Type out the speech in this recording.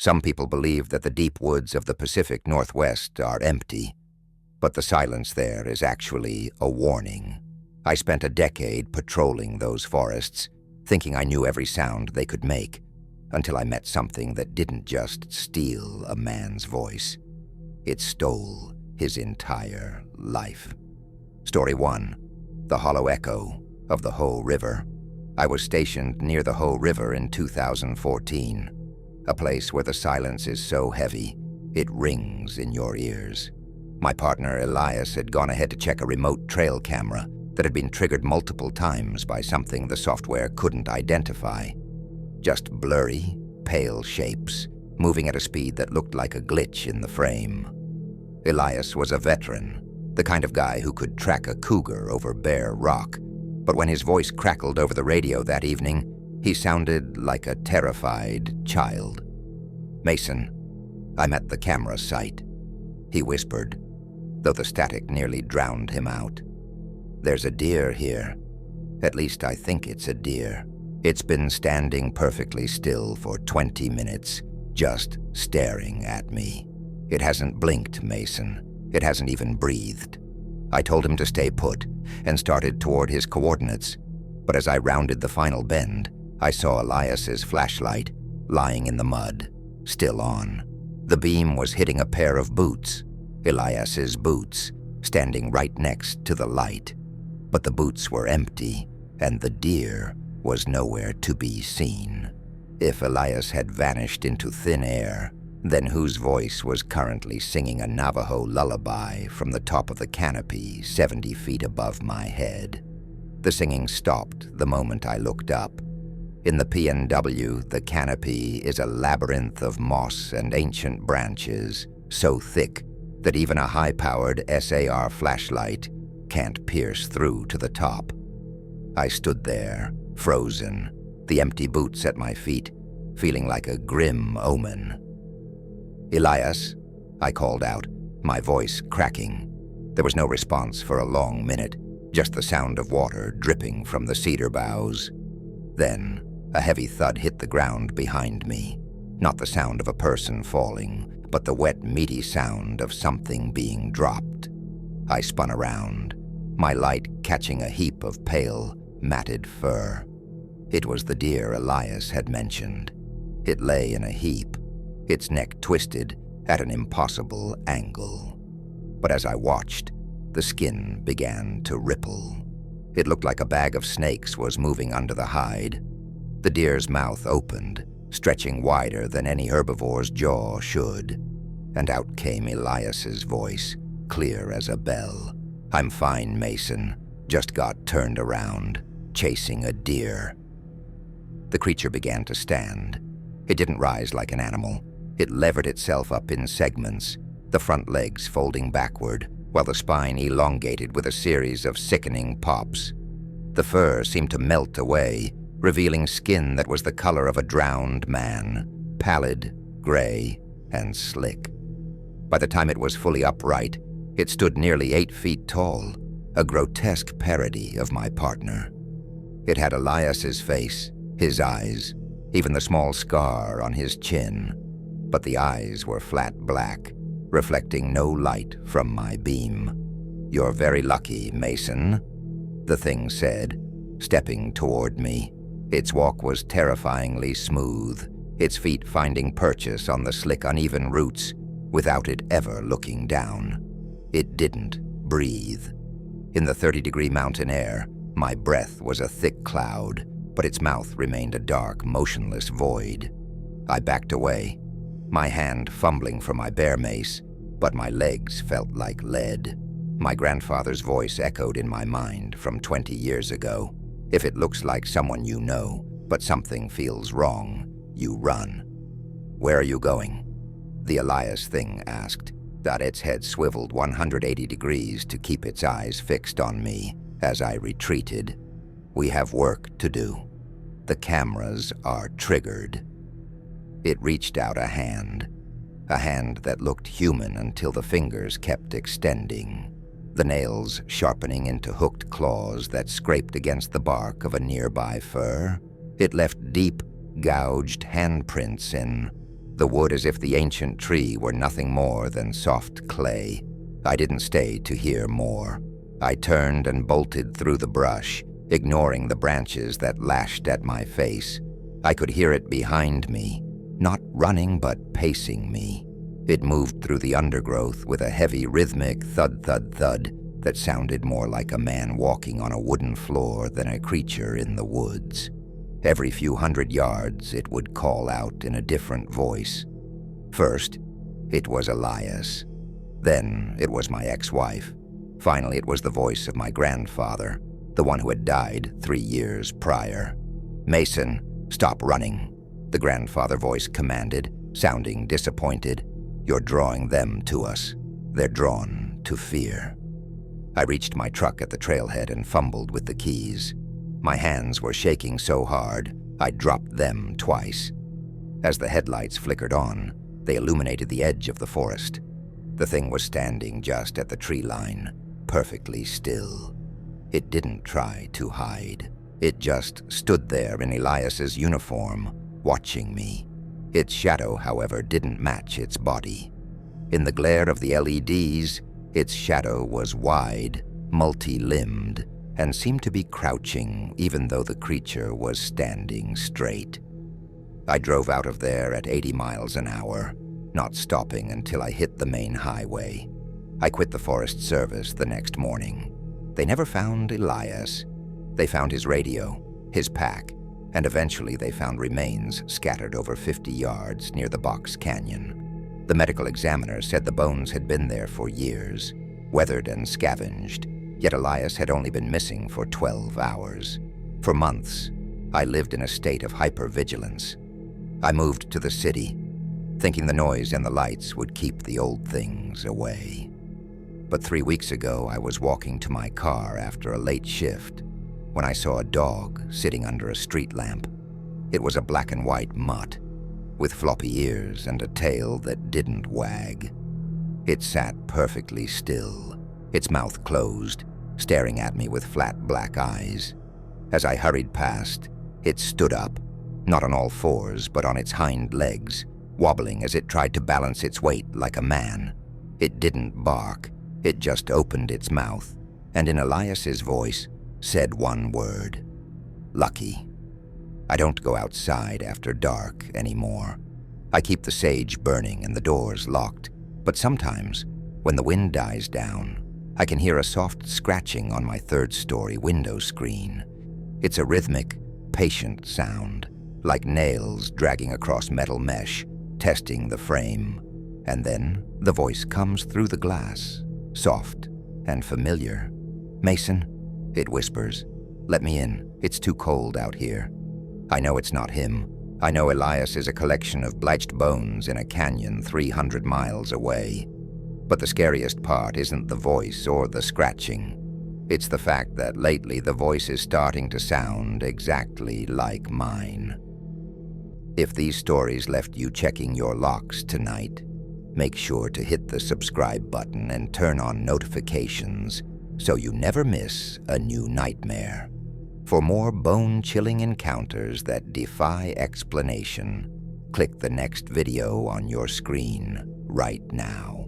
Some people believe that the deep woods of the Pacific Northwest are empty, but the silence there is actually a warning. I spent a decade patrolling those forests, thinking I knew every sound they could make, until I met something that didn't just steal a man's voice. It stole his entire life. Story 1. The Hollow Echo of the Hoh River. I was stationed near the Hoh River in 2014, a place where the silence is so heavy, it rings in your ears. My partner Elias had gone ahead to check a remote trail camera that had been triggered multiple times by something the software couldn't identify. Just blurry, pale shapes, moving at a speed that looked like a glitch in the frame. Elias was a veteran, the kind of guy who could track a cougar over bare rock, but when his voice crackled over the radio that evening, he sounded like a terrified child. "Mason, I'm at the camera site," he whispered, though the static nearly drowned him out. "There's a deer here. At least I think it's a deer. It's been standing perfectly still for 20 minutes, just staring at me. It hasn't blinked, Mason. It hasn't even breathed." I told him to stay put and started toward his coordinates, but as I rounded the final bend, I saw Elias's flashlight lying in the mud, still on. The beam was hitting a pair of boots, Elias's boots, standing right next to the light. But the boots were empty, and the deer was nowhere to be seen. If Elias had vanished into thin air, then whose voice was currently singing a Navajo lullaby from the top of the canopy 70 feet above my head? The singing stopped the moment I looked up. In the PNW, the canopy is a labyrinth of moss and ancient branches, so thick that even a high-powered SAR flashlight can't pierce through to the top. I stood there, frozen, the empty boots at my feet, feeling like a grim omen. "Elias," I called out, my voice cracking. There was no response for a long minute, just the sound of water dripping from the cedar boughs. Then, a heavy thud hit the ground behind me. Not the sound of a person falling, but the wet, meaty sound of something being dropped. I spun around, my light catching a heap of pale, matted fur. It was the deer Elias had mentioned. It lay in a heap, its neck twisted at an impossible angle. But as I watched, the skin began to ripple. It looked like a bag of snakes was moving under the hide. The deer's mouth opened, stretching wider than any herbivore's jaw should. And out came Elias's voice, clear as a bell. "I'm fine, Mason. Just got turned around, chasing a deer." The creature began to stand. It didn't rise like an animal. It levered itself up in segments, the front legs folding backward, while the spine elongated with a series of sickening pops. The fur seemed to melt away, revealing skin that was the color of a drowned man, pallid, gray, and slick. By the time it was fully upright, it stood nearly 8 feet tall, a grotesque parody of my partner. It had Elias's face, his eyes, even the small scar on his chin, but the eyes were flat black, reflecting no light from my beam. "You're very lucky, Mason," the thing said, stepping toward me. Its walk was terrifyingly smooth, its feet finding purchase on the slick, uneven roots without it ever looking down. It didn't breathe. In the 30-degree mountain air, my breath was a thick cloud, but its mouth remained a dark, motionless void. I backed away, my hand fumbling for my bear mace, but my legs felt like lead. My grandfather's voice echoed in my mind from 20 years ago. "If it looks like someone you know, but something feels wrong, you run." "Where are you going?" the Elias thing asked. Its head swiveled 180 degrees to keep its eyes fixed on me as I retreated. "We have work to do. The cameras are triggered." It reached out a hand that looked human until the fingers kept extending, the nails sharpening into hooked claws that scraped against the bark of a nearby fir. It left deep, gouged handprints in the wood as if the ancient tree were nothing more than soft clay. I didn't stay to hear more. I turned and bolted through the brush, ignoring the branches that lashed at my face. I could hear it behind me, not running but pacing me. It moved through the undergrowth with a heavy rhythmic thud-thud-thud that sounded more like a man walking on a wooden floor than a creature in the woods. Every few hundred yards, it would call out in a different voice. First, it was Elias. Then, it was my ex-wife. Finally, it was the voice of my grandfather, the one who had died 3 years prior. "Mason, stop running," the grandfather voice commanded, sounding disappointed. "You're drawing them to us. They're drawn to fear." I reached my truck at the trailhead and fumbled with the keys. My hands were shaking so hard, I dropped them twice. As the headlights flickered on, they illuminated the edge of the forest. The thing was standing just at the tree line, perfectly still. It didn't try to hide. It just stood there in Elias's uniform, watching me. Its shadow, however, didn't match its body. In the glare of the LEDs, its shadow was wide, multi-limbed, and seemed to be crouching even though the creature was standing straight. I drove out of there at 80 miles an hour, not stopping until I hit the main highway. I quit the Forest Service the next morning. They never found Elias. They found his radio, his pack, and eventually they found remains scattered over 50 yards near the Box Canyon. The medical examiner said the bones had been there for years, weathered and scavenged, yet Elias had only been missing for 12 hours. For months, I lived in a state of hypervigilance. I moved to the city, thinking the noise and the lights would keep the old things away. But 3 weeks ago, I was walking to my car after a late shift when I saw a dog sitting under a street lamp. It was a black and white mutt, with floppy ears and a tail that didn't wag. It sat perfectly still, its mouth closed, staring at me with flat black eyes. As I hurried past, it stood up, not on all fours, but on its hind legs, wobbling as it tried to balance its weight like a man. It didn't bark, it just opened its mouth, and in Elias's voice, said one word: "Lucky." I don't go outside after dark anymore. I keep the sage burning and the doors locked, but sometimes, when the wind dies down, I can hear a soft scratching on my third-story window screen. It's a rhythmic, patient sound, like nails dragging across metal mesh, testing the frame. And then the voice comes through the glass, soft and familiar. "Mason," it whispers, "let me in. It's too cold out here." I know it's not him. I know Elias is a collection of bleached bones in a canyon 300 miles away. But the scariest part isn't the voice or the scratching. It's the fact that lately the voice is starting to sound exactly like mine. If these stories left you checking your locks tonight, make sure to hit the subscribe button and turn on notifications so you never miss a new nightmare. For more bone-chilling encounters that defy explanation, click the next video on your screen right now.